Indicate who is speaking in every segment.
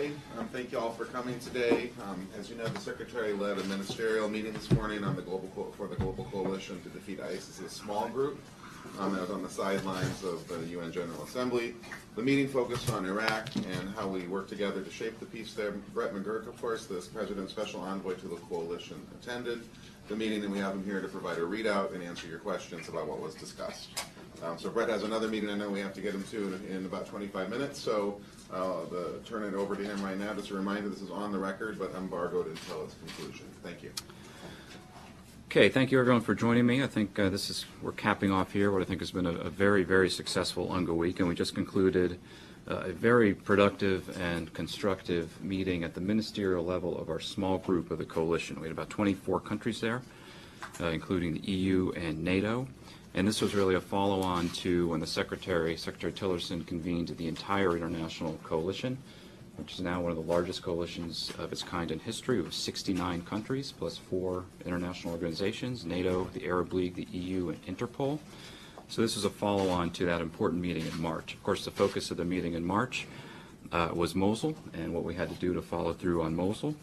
Speaker 1: everybody. Thank you all for coming today. As you know, the Secretary led a ministerial meeting this morning on the for the Global Coalition to Defeat ISIS, a small group that was on the sidelines of the UN General Assembly. The meeting focused on Iraq and how we work together to shape the peace there. Brett McGurk, of course, the President's Special Envoy to the Coalition, attended the meeting, and we have him here to provide a readout and answer your questions about what was discussed. So Brett has another meeting I know we have to get him to in about 25 minutes, so turn it over to him right now. Just a reminder, this is on the record, but embargoed until its conclusion. Thank you.
Speaker 2: Okay, thank you everyone for joining me. I think we're capping off here what I think has been a very, very successful UNGA week, and we just concluded a very productive and constructive meeting at the ministerial level of our small group of the coalition. We had about 24 countries there, including the EU and NATO. And this was really a follow-on to when the Secretary Tillerson, convened the entire international coalition, which is now one of the largest coalitions of its kind in history, with 69 countries plus 4 international organizations, NATO, the Arab League, the EU, and Interpol. So this is a follow-on to that important meeting in March. Of course, the focus of the meeting in March was Mosul and what we had to do to follow through on Mosul.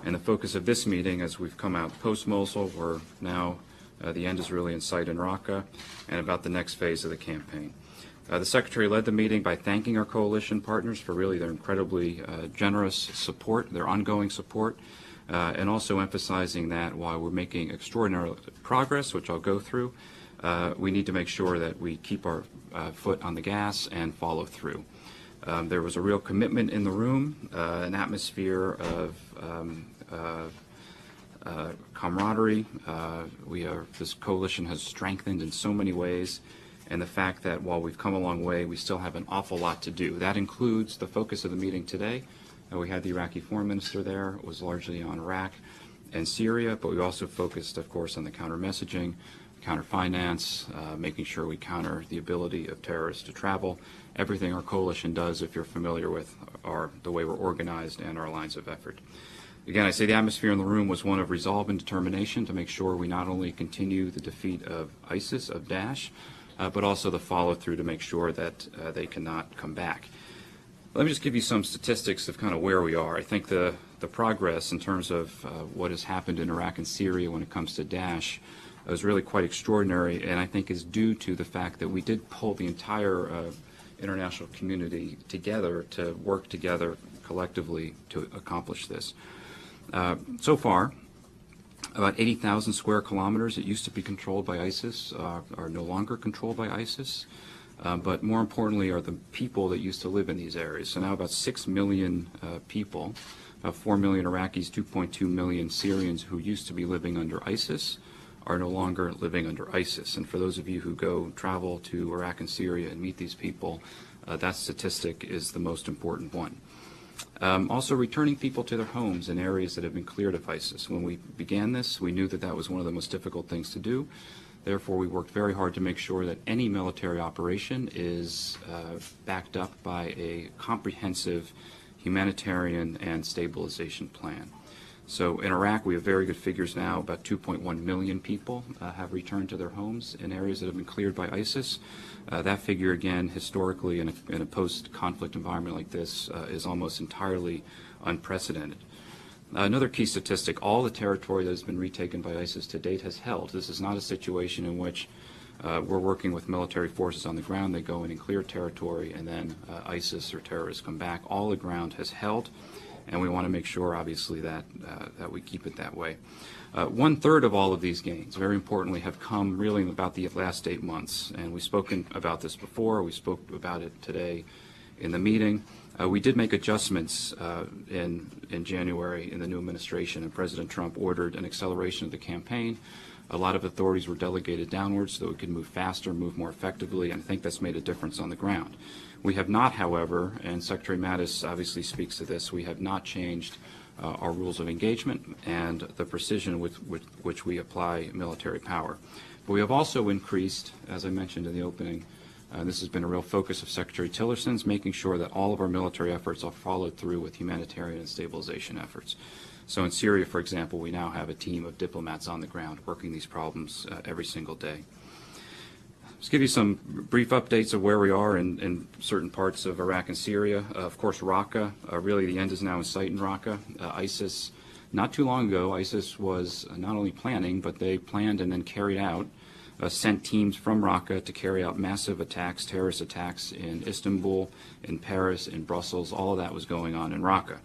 Speaker 2: And the focus of this meeting, as we've come out post-Mosul, we're now the end is really in sight in Raqqa, and about the next phase of the campaign. The Secretary led the meeting by thanking our coalition partners for really their incredibly generous support, their ongoing support, and also emphasizing that while we're making extraordinary progress, which I'll go through, we need to make sure that we keep our foot on the gas and follow through. There was a real commitment in the room, an atmosphere of camaraderie. This coalition has strengthened in so many ways, and the fact that while we've come a long way, we still have an awful lot to do. That includes the focus of the meeting today. We had the Iraqi foreign minister there. It was largely on Iraq and Syria, but we also focused, of course, on the counter-messaging, counter-finance, making sure we counter the ability of terrorists to travel, everything our coalition does, if you're familiar with the way we're organized and our lines of effort. Again, I say the atmosphere in the room was one of resolve and determination to make sure we not only continue the defeat of ISIS, of Daesh, but also the follow-through to make sure that they cannot come back. Let me just give you some statistics of kind of where we are. I think the progress in terms of what has happened in Iraq and Syria when it comes to Daesh is really quite extraordinary, and I think is due to the fact that we did pull the entire international community together to work together collectively to accomplish this. So far, about 80,000 square kilometers that used to be controlled by ISIS are no longer controlled by ISIS. But more importantly are the people that used to live in these areas. So now about 6 million people, 4 million Iraqis, 2.2 million Syrians who used to be living under ISIS are no longer living under ISIS. And for those of you who travel to Iraq and Syria and meet these people, that statistic is the most important one. Also returning people to their homes in areas that have been cleared of ISIS. When we began this, we knew that that was one of the most difficult things to do. Therefore, we worked very hard to make sure that any military operation is backed up by a comprehensive humanitarian and stabilization plan. So in Iraq, we have very good figures now. About 2.1 million people have returned to their homes in areas that have been cleared by ISIS. That figure, again, historically in a post-conflict environment like this is almost entirely unprecedented. Another key statistic, all the territory that has been retaken by ISIS to date has held. This is not a situation in which we're working with military forces on the ground. They go in and clear territory, and then ISIS or terrorists come back. All the ground has held, and we want to make sure, obviously, that we keep it that way. 1/3 of all of these gains, very importantly, have come really in about the last 8 months. And we've spoken about this before. We spoke about it today in the meeting. We did make adjustments in January in the new administration, and President Trump ordered an acceleration of the campaign. A lot of authorities were delegated downwards so that we could move faster, move more effectively, and I think that's made a difference on the ground. We have not, however, and Secretary Mattis obviously speaks to this, we have not changed our rules of engagement and the precision with which we apply military power. But we have also increased, as I mentioned in the opening, this has been a real focus of Secretary Tillerson's, making sure that all of our military efforts are followed through with humanitarian and stabilization efforts. So in Syria, for example, we now have a team of diplomats on the ground working these problems every single day. Let's give you some brief updates of where we are in certain parts of Iraq and Syria. Of course, Raqqa, really the end is now in sight in Raqqa. ISIS, not too long ago, ISIS was not only planning, but they planned and then carried out, sent teams from Raqqa to carry out massive attacks, terrorist attacks in Istanbul, in Paris, in Brussels. All of that was going on in Raqqa.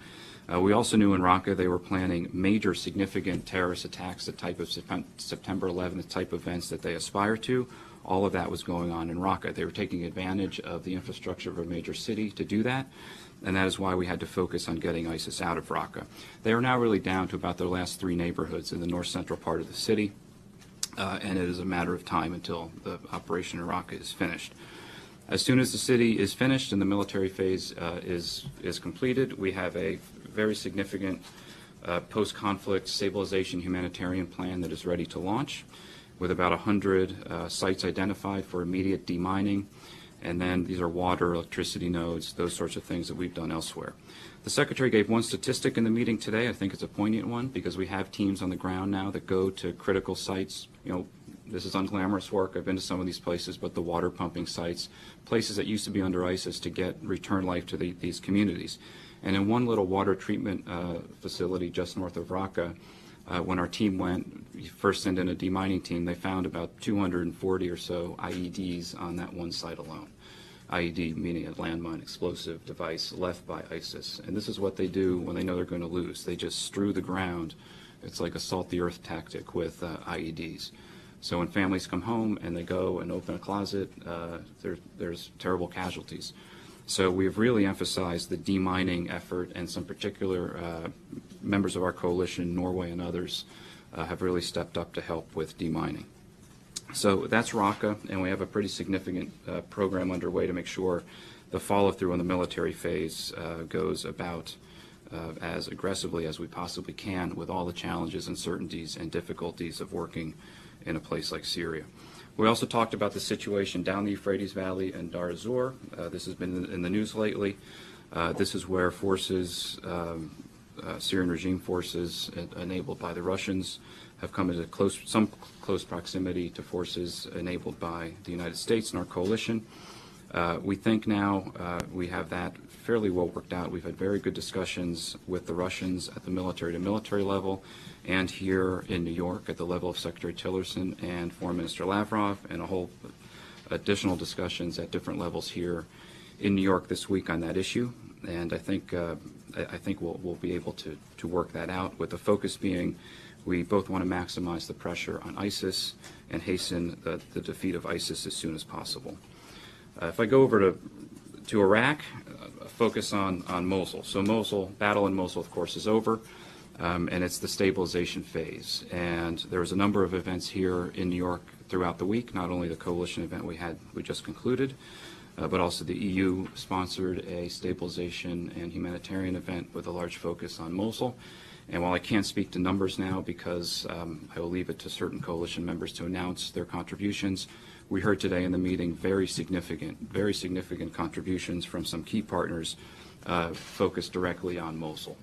Speaker 2: We also knew in Raqqa they were planning major significant terrorist attacks, the type of September 11th type events that they aspire to. All of that was going on in Raqqa. They were taking advantage of the infrastructure of a major city to do that, and that is why we had to focus on getting ISIS out of Raqqa. They are now really down to about their last 3 neighborhoods in the north-central part of the city, and it is a matter of time until the operation in Raqqa is finished. As soon as the city is finished and the military phase is completed, we have a very significant post-conflict stabilization humanitarian plan that is ready to launch, with about 100 sites identified for immediate demining, and then these are water, electricity nodes, those sorts of things that we've done elsewhere. The Secretary gave one statistic in the meeting today. I think it's a poignant one because we have teams on the ground now that go to critical sites. You know, this is unglamorous work. I've been to some of these places, but the water pumping sites, places that used to be under ISIS to get return life to these communities. And in one little water treatment facility just north of Raqqa, when our team went, we first sent in a demining team, they found about 240 or so IEDs on that one site alone. IED meaning a landmine explosive device left by ISIS. And this is what they do when they know they're going to lose. They just strew the ground. It's like a salt the earth tactic with IEDs. So when families come home and they go and open a closet, there's terrible casualties. So we have really emphasized the demining effort, and some particular members of our coalition, Norway and others, have really stepped up to help with demining. So that's Raqqa, and we have a pretty significant program underway to make sure the follow-through on the military phase goes about as aggressively as we possibly can, with all the challenges, uncertainties, and difficulties of working in a place like Syria. We also talked about the situation down the Euphrates Valley and Dar ez-Zor. This has been in the news lately. This is where forces, Syrian regime forces enabled by the Russians, have come into some close proximity to forces enabled by the United States and our coalition. We think now we have that fairly well worked out. We've had very good discussions with the Russians at the military-to-military level, and here in New York at the level of Secretary Tillerson and Foreign Minister Lavrov, and a whole additional discussions at different levels here in New York this week on that issue. And I think we'll be able to work that out, with the focus being we both want to maximize the pressure on ISIS and hasten the defeat of ISIS as soon as possible. If I go over to Iraq, focus on Mosul. So battle in Mosul, of course, is over, and it's the stabilization phase. And there was a number of events here in New York throughout the week, not only the coalition event we just concluded, but also the EU sponsored a stabilization and humanitarian event with a large focus on Mosul. And while I can't speak to numbers now because I will leave it to certain coalition members to announce their contributions, we heard today in the meeting very significant contributions from some key partners focused directly on Mosul.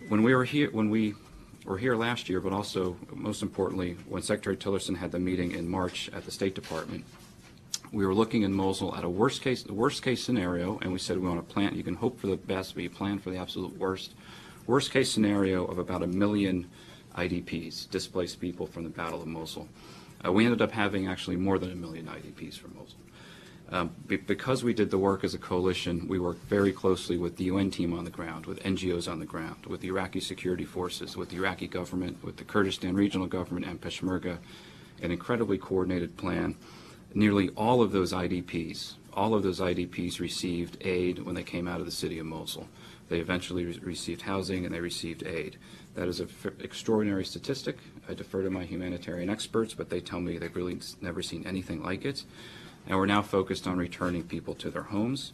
Speaker 2: When we were here last year, but also most importantly, when Secretary Tillerson had the meeting in March at the State Department, we were looking in Mosul at the worst case scenario, and we said we want to plan. You can hope for the best, but you plan for the absolute worst. Worst case scenario of about 1 million IDPs, displaced people from the Battle of Mosul. We ended up having actually more than 1 million IDPs from Mosul. Because we did the work as a coalition, we worked very closely with the UN team on the ground, with NGOs on the ground, with the Iraqi security forces, with the Iraqi government, with the Kurdistan regional government and Peshmerga, an incredibly coordinated plan. Nearly all of those IDPs received aid when they came out of the city of Mosul. They eventually received housing and they received aid. That is an extraordinary statistic. I defer to my humanitarian experts, but they tell me they've really never seen anything like it. And we're now focused on returning people to their homes.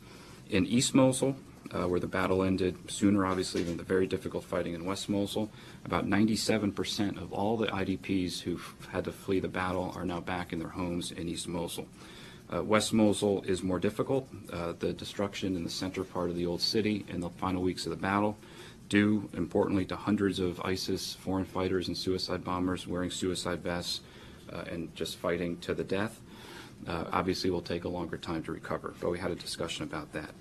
Speaker 2: In East Mosul, where the battle ended sooner, obviously, than the very difficult fighting in West Mosul, about 97% of all the IDPs who've had to flee the battle are now back in their homes in East Mosul. West Mosul is more difficult. The destruction in the center part of the old city in the final weeks of the battle, due, importantly, to hundreds of ISIS foreign fighters and suicide bombers wearing suicide vests and just fighting to the death. obviously will take a longer time to recover, but we had a discussion about that.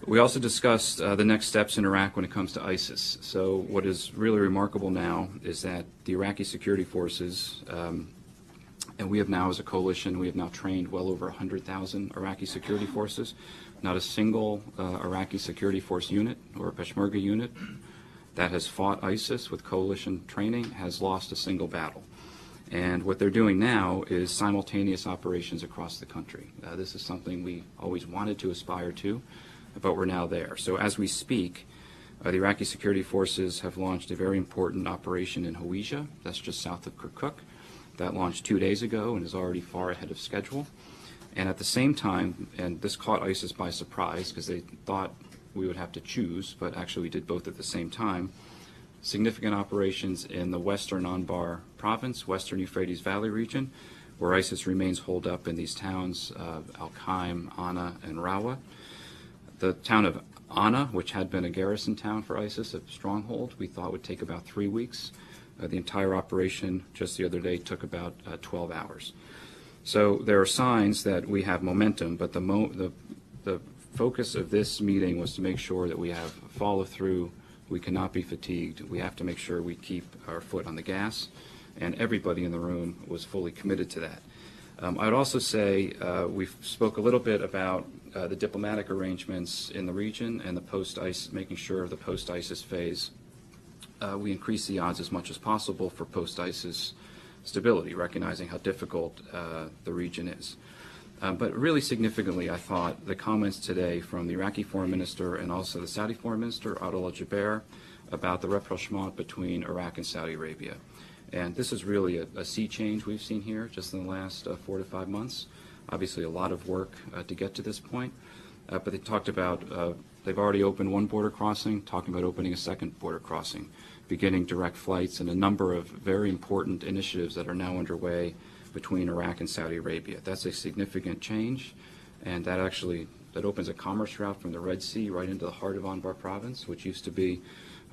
Speaker 2: We also discussed the next steps in Iraq when it comes to ISIS. So what is really remarkable now is that the Iraqi security forces, and we have now as a coalition, we have now trained well over 100,000 Iraqi security forces. Not a single Iraqi security force unit or Peshmerga unit that has fought ISIS with coalition training has lost a single battle. And what they're doing now is simultaneous operations across the country. This is something we always wanted to aspire to, but we're now there. So as we speak, the Iraqi security forces have launched a very important operation in Hawija, that's just south of Kirkuk. That launched 2 days ago and is already far ahead of schedule. And at the same time, and this caught ISIS by surprise because they thought we would have to choose, but actually we did both at the same time, significant operations in the western Anbar province, western Euphrates Valley region, where ISIS remains holed up in these towns of Al-Qaim, Ana, and Rawa. The town of Ana, which had been a garrison town for ISIS, a stronghold, we thought would take about 3 weeks. The entire operation just the other day took about 12 hours. So there are signs that we have momentum, but the focus of this meeting was to make sure that we have follow through. We cannot be fatigued. We have to make sure we keep our foot on the gas, and everybody in the room was fully committed to that. I would also say we spoke a little bit about the diplomatic arrangements in the region and the post-ISIS, making sure the post-ISIS phase, we increase the odds as much as possible for post-ISIS stability, recognizing how difficult the region is. But really significantly, I thought the comments today from the Iraqi foreign minister and also the Saudi foreign minister, Adel al-Jubeir, about the rapprochement between Iraq and Saudi Arabia. And this is really a sea change we've seen here just in the last 4 to 5 months. Obviously a lot of work to get to this point. But they talked about, they've already opened one border crossing, talking about opening a second border crossing, beginning direct flights, and a number of very important initiatives that are now underway between Iraq and Saudi Arabia. That's a significant change, and that opens a commerce route from the Red Sea right into the heart of Anbar province, which used to be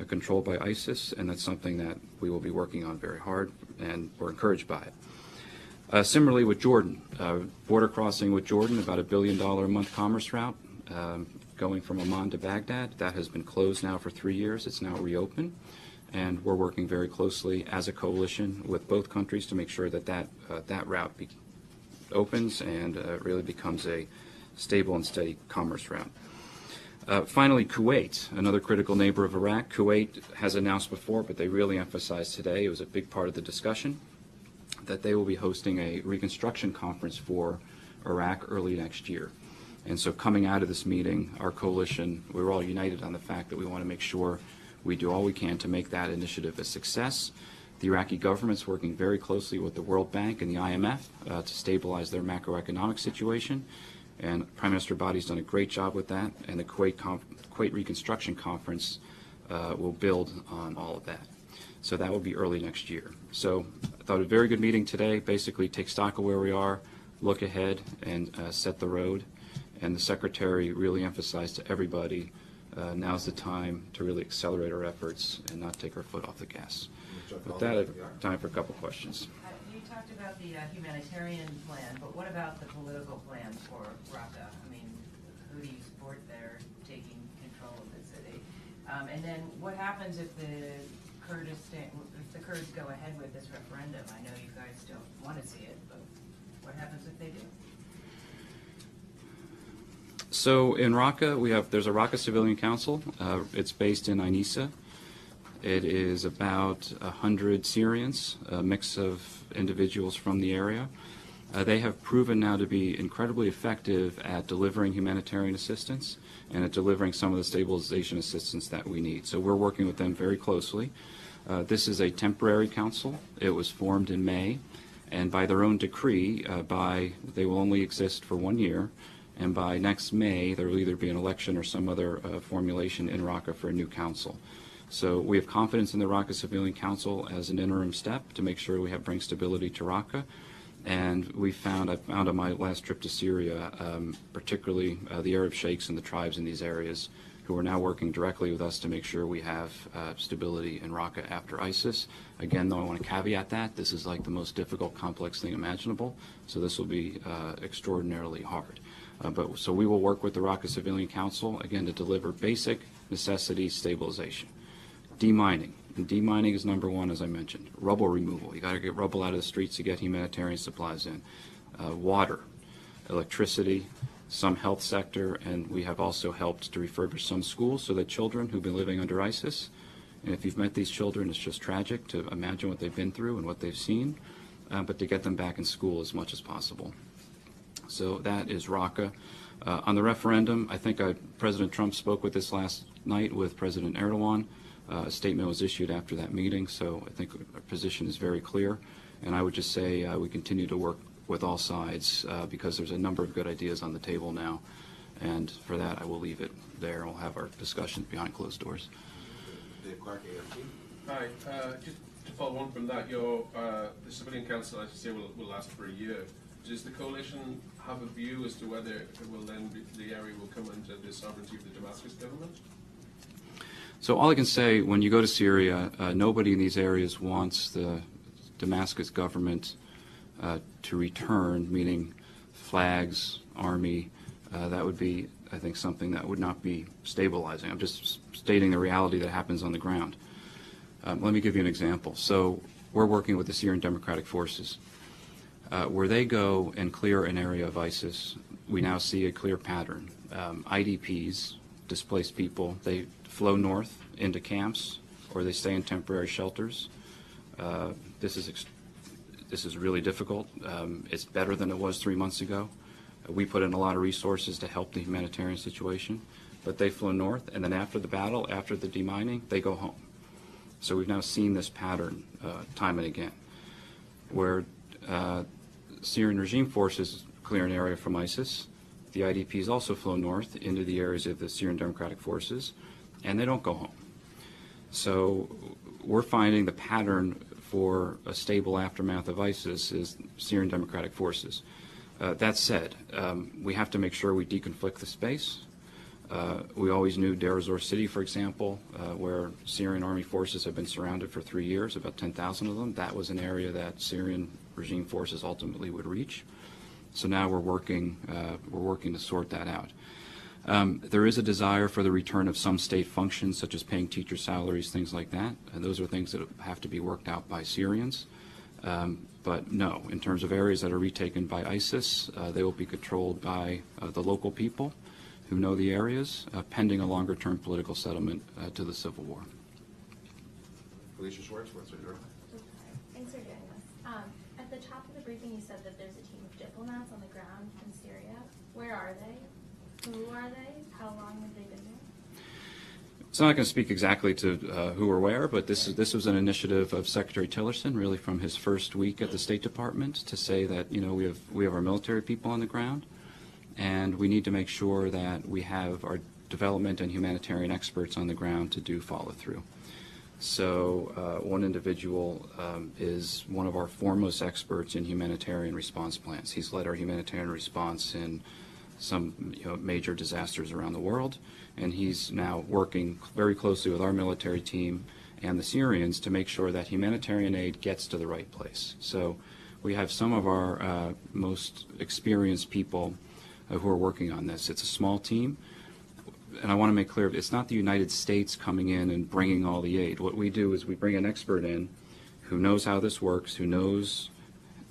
Speaker 2: controlled by ISIS, and that's something that we will be working on very hard, and we're encouraged by it. Similarly with Jordan, border crossing with Jordan, about $1 billion a month commerce route going from Amman to Baghdad. That has been closed now for 3 years. It's now reopened, and we're working very closely as a coalition with both countries to make sure that that route opens and really becomes a stable and steady commerce route. Finally, Kuwait, another critical neighbor of Iraq. Kuwait has announced before, but they really emphasized today, it was a big part of the discussion, that they will be hosting a reconstruction conference for Iraq early next year. And so coming out of this meeting, our coalition, we're all united on the fact that we want to make sure we do all we can to make that initiative a success. The Iraqi government's working very closely with the World Bank and the IMF to stabilize their macroeconomic situation. And Prime Minister Abadi's done a great job with that, and the Kuwait Reconstruction Conference will build on all of that. So that will be early next year. So I thought a very good meeting today, basically take stock of where we are, look ahead, and set the road. And the Secretary really emphasized to everybody, now's the time to really accelerate our efforts and not take our foot off the gas. With that, I have time for a couple questions.
Speaker 3: You talked about the humanitarian plan, but what about the political plan for Raqqa? I mean, who do you support there taking control of the city? And then what happens if the Kurds go ahead with this referendum? I know you guys don't want to see it, but what happens if they do?
Speaker 2: So in Raqqa, there's a Raqqa Civilian Council. It's based in Ainissa. It is about 100 Syrians, a mix of individuals from the area. They have proven now to be incredibly effective at delivering humanitarian assistance and at delivering some of the stabilization assistance that we need. So we're working with them very closely. This is a temporary council. It was formed in May, and by their own decree, they will only exist for 1 year. And by next May, there will either be an election or some other formulation in Raqqa for a new council. So we have confidence in the Raqqa Civilian Council as an interim step to make sure we bring stability to Raqqa. And I found on my last trip to Syria, particularly the Arab sheikhs and the tribes in these areas who are now working directly with us to make sure we have stability in Raqqa after ISIS. Again, though, I want to caveat that this is like the most difficult, complex thing imaginable, so this will be extraordinarily hard. So we will work with the Raqqa Civilian Council, again, to deliver basic necessity stabilization. Demining. And demining is number one, as I mentioned. Rubble removal. You got to get rubble out of the streets to get humanitarian supplies in. Water, electricity, some health sector, and we have also helped to refurbish some schools so that children who've been living under ISIS, and if you've met these children, it's just tragic to imagine what they've been through and what they've seen, but to get them back in school as much as possible. So that is Raqqa. On the referendum, I think President Trump spoke with this last night with President Erdogan. A statement was issued after that meeting, so I think our position is very clear. And I would just say we continue to work with all sides because there's a number of good ideas on the table now. And for that, I will leave it there. We'll have our discussions behind closed doors.
Speaker 1: Dave Clark, AFT.
Speaker 4: Hi. Just to follow on from that, the Civilian Council, as you say, will last for a year. Does the coalition have a view as to whether it will then the area will come under the sovereignty of the Damascus government?
Speaker 2: So all I can say, when you go to Syria, nobody in these areas wants the Damascus government to return, meaning flags, army. That would be, I think, something that would not be stabilizing. I'm just stating the reality that happens on the ground. Let me give you an example. So we're working with the Syrian Democratic Forces. Where they go and clear an area of ISIS, we now see a clear pattern. IDPs, displaced people, they flow north into camps or they stay in temporary shelters. This is really difficult. It's better than it was 3 months ago. We put in a lot of resources to help the humanitarian situation, but they flow north, and then after the battle, after the demining, they go home. So we've now seen this pattern time and again, where Syrian regime forces clear an area from ISIS. The IDPs also flow north into the areas of the Syrian Democratic Forces, and they don't go home. So we're finding the pattern for a stable aftermath of ISIS is Syrian Democratic Forces. That said, we have to make sure we deconflict the space. We always knew Deir ez-Zor City, for example, where Syrian army forces have been surrounded for 3 years, about 10,000 of them. That was an area that Syrian regime forces ultimately would reach. So now we're working to sort that out. There is a desire for the return of some state functions, such as paying teacher salaries, things like that. And those are things that have to be worked out by Syrians. But no, in terms of areas that are retaken by ISIS, they will be controlled by the local people who know the areas, pending a longer-term political settlement to the civil war.
Speaker 1: Felicia Schwartz, what's your door?
Speaker 5: Thanks for doing this. At the top of the briefing, you said that there's a team of diplomats on the ground in Syria. Where are they? Who are they? How long have they been there?
Speaker 2: So I'm not going to speak exactly to who or where, but this was an initiative of Secretary Tillerson, really from his first week at the State Department, to say that we have our military people on the ground, and we need to make sure that we have our development and humanitarian experts on the ground to do follow through. So one individual is one of our foremost experts in humanitarian response plans. He's led our humanitarian response in some major disasters around the world, and he's now working very closely with our military team and the Syrians to make sure that humanitarian aid gets to the right place. So we have some of our most experienced people who are working on this. It's a small team, and I want to make clear, it's not the United States coming in and bringing all the aid. What we do is we bring an expert in who knows how this works, who knows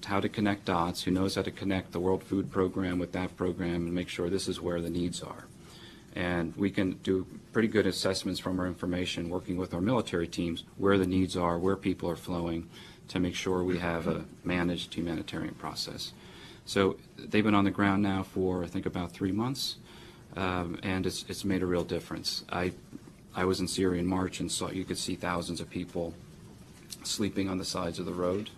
Speaker 2: how to connect dots, who knows how to connect the World Food Program with that program and make sure this is where the needs are. And we can do pretty good assessments from our information, working with our military teams, where the needs are, where people are flowing, to make sure we have a managed humanitarian process. So they've been on the ground now for, I think, about 3 months, and it's made a real difference. I was in Syria in March and you could see thousands of people sleeping on the sides of the road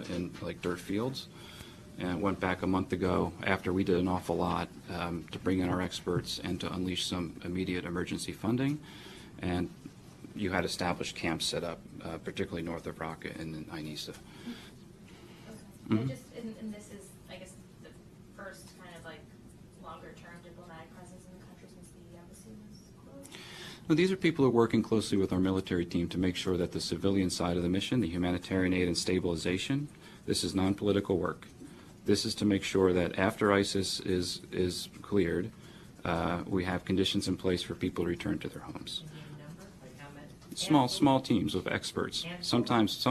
Speaker 2: in like dirt fields. And went back a month ago after we did an awful lot to bring in our experts and to unleash some immediate emergency funding. And you had established camps set up, particularly north of Raqqa and in Ain Issa.
Speaker 5: Okay.
Speaker 2: Mm-hmm.
Speaker 5: And this is, I guess, the first kind of like longer-term diplomatic presence in the country since the embassy was closed?
Speaker 2: No, these are people who are working closely with our military team to make sure that the civilian side of the mission, the humanitarian aid and stabilization, this is non-political work. This is to make sure that after ISIS is cleared, we have conditions in place for people to return to their homes.
Speaker 3: Can you give a number, like how many?
Speaker 2: Small teams of experts. Sometimes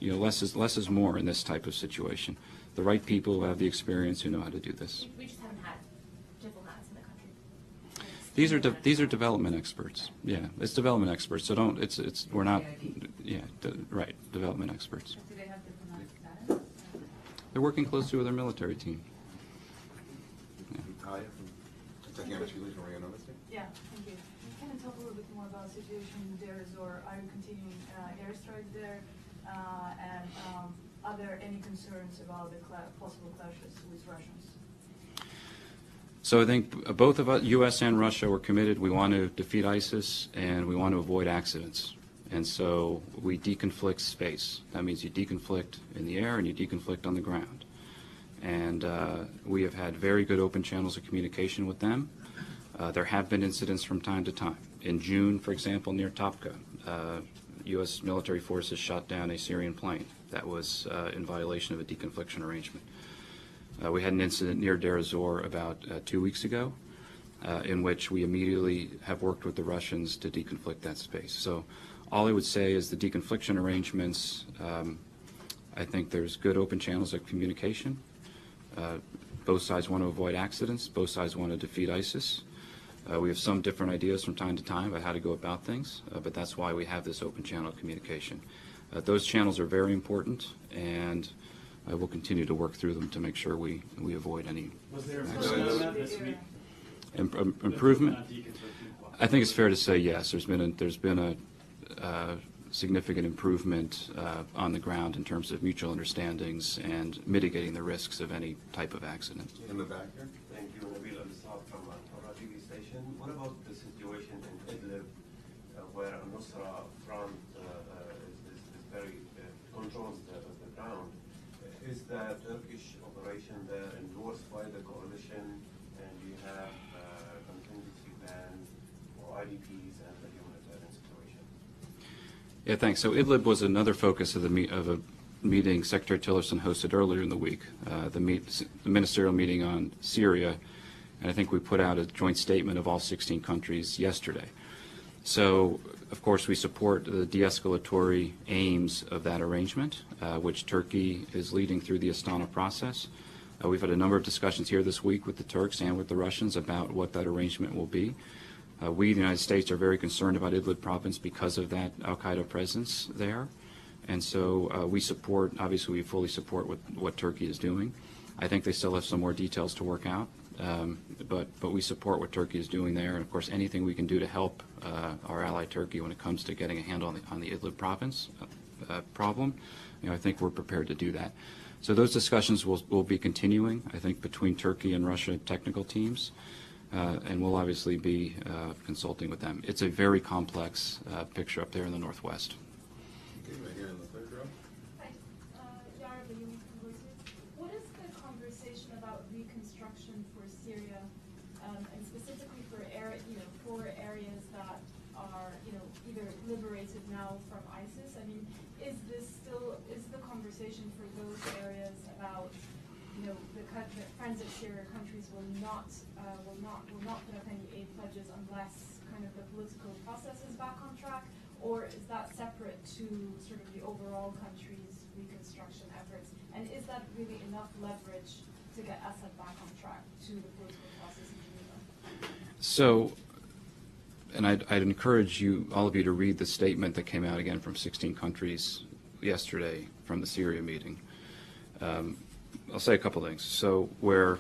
Speaker 2: less is more in this type of situation. The right people who have the experience who know how to do this.
Speaker 5: We just haven't had diplomats in the country.
Speaker 2: These are development experts. Yeah, it's development experts. So we're not. Yeah, right. Development experts.
Speaker 6: Do they have diplomatic status?
Speaker 2: They're working closely with our military team.
Speaker 1: Talia from Technical Relations from Rio Nova State.
Speaker 6: Yeah, thank you. Can you talk a little bit more about the situation in Deir ez-Zor? Are you continuing airstrikes there? And are there any concerns about the possible clashes with Russians?
Speaker 2: So I think both of us, U.S. and Russia, were committed. We want to defeat ISIS, and we want to avoid accidents. And so we deconflict space. That means you deconflict in the air and you deconflict on the ground. And we have had very good open channels of communication with them. There have been incidents from time to time. In June, for example, near Topka, U.S. military forces shot down a Syrian plane that was in violation of a deconfliction arrangement. We had an incident near Deir ez-Zor about 2 weeks ago, in which we immediately have worked with the Russians to deconflict that space. So all I would say is the deconfliction arrangements, I think there's good open channels of communication. Both sides want to avoid accidents. Both sides want to defeat ISIS. We have some different ideas from time to time about how to go about things, but that's why we have this open channel of communication. Those channels are very important, and I will continue to work through them to make sure we avoid any
Speaker 7: Was there
Speaker 2: accidents.
Speaker 7: improvement?
Speaker 2: Improvement? I think it's fair to say yes. There's been a significant improvement on the ground in terms of mutual understandings and mitigating the risks of any type of accident.
Speaker 1: In the back here.
Speaker 7: Thank you, Nabil Al-Assad from Al TV station. What about the situation in Idlib, where Al-Nusra front is very controls the ground? Is the Turkish operation there endorsed by the coalition, and you have contingency plans for IDPs and the humanitarian situation?
Speaker 2: Yeah, thanks. So Idlib was another focus of a meeting Secretary Tillerson hosted earlier in the week, the ministerial meeting on Syria, and I think we put out a joint statement of all 16 countries yesterday. So, of course, we support the de-escalatory aims of that arrangement, which Turkey is leading through the Astana process. We've had a number of discussions here this week with the Turks and with the Russians about what that arrangement will be. We, the United States, are very concerned about Idlib province because of that al-Qaeda presence there. And so we support, obviously we fully support what Turkey is doing. I think they still have some more details to work out, but we support what Turkey is doing there. And of course, anything we can do to help our ally Turkey when it comes to getting a handle on the Idlib province problem, I think we're prepared to do that. So those discussions will be continuing, I think, between Turkey and Russia technical teams. And we'll obviously be consulting with them. It's a very complex picture up there in the northwest.
Speaker 1: Okay, right here in the third row.
Speaker 8: Hi, Yara Bayumi from Reuters. What is the conversation about reconstruction for Syria, and specifically for areas that are, either liberated now from ISIS? I mean, is the conversation for those areas about, the friends of Syria countries will not put up any aid pledges unless kind of the political process is back on track, or is that separate to sort of the overall country's reconstruction efforts? And is that really enough leverage to get Assad back on track to the political process in Geneva?
Speaker 2: So, and I'd encourage all of you to read the statement that came out again from 16 countries yesterday from the Syria meeting. I'll say a couple things. So where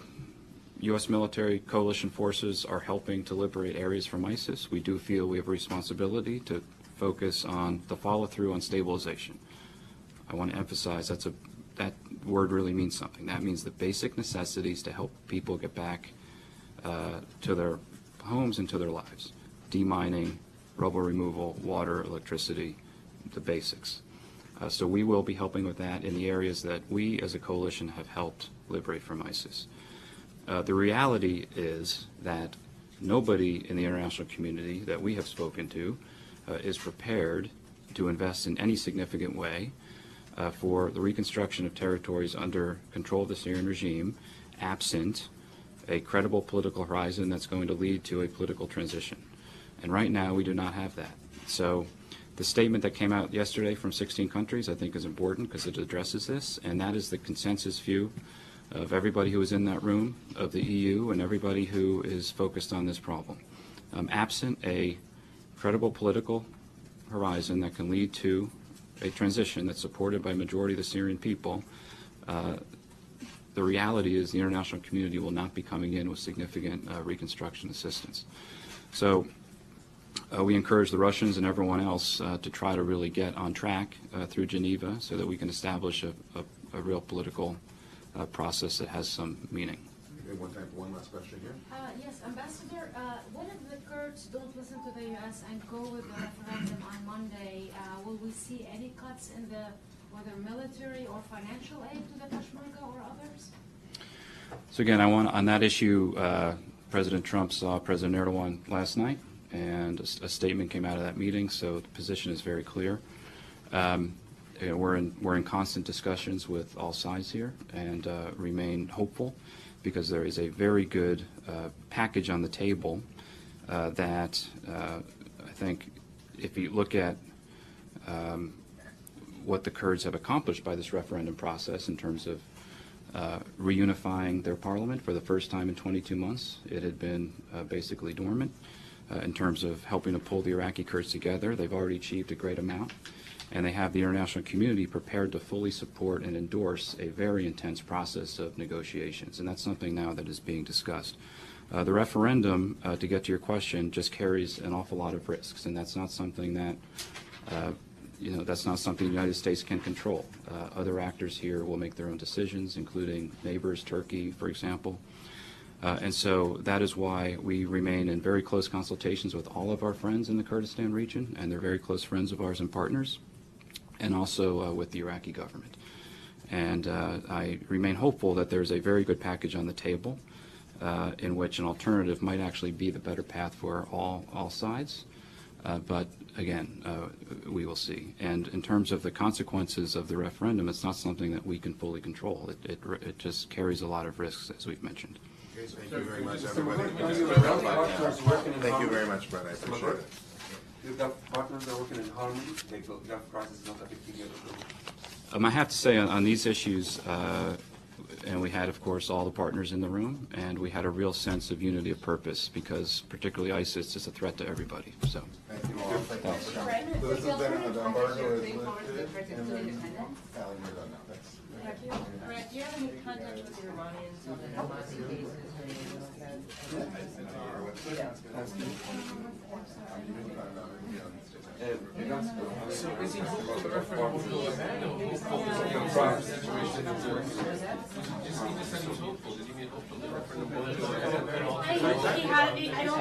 Speaker 2: U.S. military coalition forces are helping to liberate areas from ISIS, we do feel we have a responsibility to focus on the follow-through on stabilization. I want to emphasize that word really means something. That means the basic necessities to help people get back to their homes and to their lives. Demining, rubble removal, water, electricity, the basics. So we will be helping with that in the areas that we as a coalition have helped liberate from ISIS. The reality is that nobody in the international community that we have spoken to is prepared to invest in any significant way for the reconstruction of territories under control of the Syrian regime, absent a credible political horizon that's going to lead to a political transition. And right now, we do not have that. So the statement that came out yesterday from 16 countries, I think, is important because it addresses this, and that is the consensus view of everybody who is in that room, of the EU, and everybody who is focused on this problem. Absent a credible political horizon that can lead to a transition that's supported by a majority of the Syrian people, the reality is the international community will not be coming in with significant reconstruction assistance. So we encourage the Russians and everyone else to try to really get on track through Geneva so that we can establish a real political process that has some meaning.
Speaker 1: Okay, one time for one last question here.
Speaker 9: Yes, Ambassador, what if the Kurds don't listen to the U.S. and go with the referendum on Monday? Will we see any cuts in the whether military or financial aid to the Peshmerga or others?
Speaker 2: So again, on that issue, President Trump saw President Erdogan last night, and a statement came out of that meeting, so the position is very clear. We're in constant discussions with all sides here and remain hopeful because there is a very good package on the table that I think if you look at what the Kurds have accomplished by this referendum process in terms of reunifying their parliament for the first time in 22 months. It had been basically dormant. In terms of helping to pull the Iraqi Kurds together, they've already achieved a great amount, and they have the international community prepared to fully support and endorse a very intense process of negotiations, and that's something now that is being discussed. The referendum, to get to your question, just carries an awful lot of risks, and that's not something that that's not something the United States can control. Other actors here will make their own decisions, including neighbors, Turkey, for example. And so that is why we remain in very close consultations with all of our friends in the Kurdistan region, and they're very close friends of ours and partners, and also with the Iraqi government. And I remain hopeful that there's a very good package on the table in which an alternative might actually be the better path for all sides. But again, we will see. And in terms of the consequences of the referendum, it's not something that we can fully control. It just carries a lot of risks, as we've mentioned.
Speaker 1: Okay, so thank you very much, everybody.
Speaker 7: Partners working in
Speaker 1: Thank you
Speaker 7: harmony.
Speaker 1: very much, Brett. I appreciate it.
Speaker 7: The Gulf partners are working in harmony. The Gulf crisis is not affecting you.
Speaker 2: I have to say on these issues, and we had, of course, all the partners in the room, and we had a real sense of unity of purpose because particularly ISIS is a threat to everybody. So.
Speaker 1: Thank you all. Thanks for coming. So this has been the embargo is lifted, and then Callie, we're done now. Thanks.
Speaker 3: Brett, do you have any contact with the Iranians on the Namazi cases or anything like that?
Speaker 4: So is he hopeful the referendum will go ahead, or hopeful the situation is just he just said he was hopeful. Did you mean hopeful the referendum will go ahead?
Speaker 5: I don't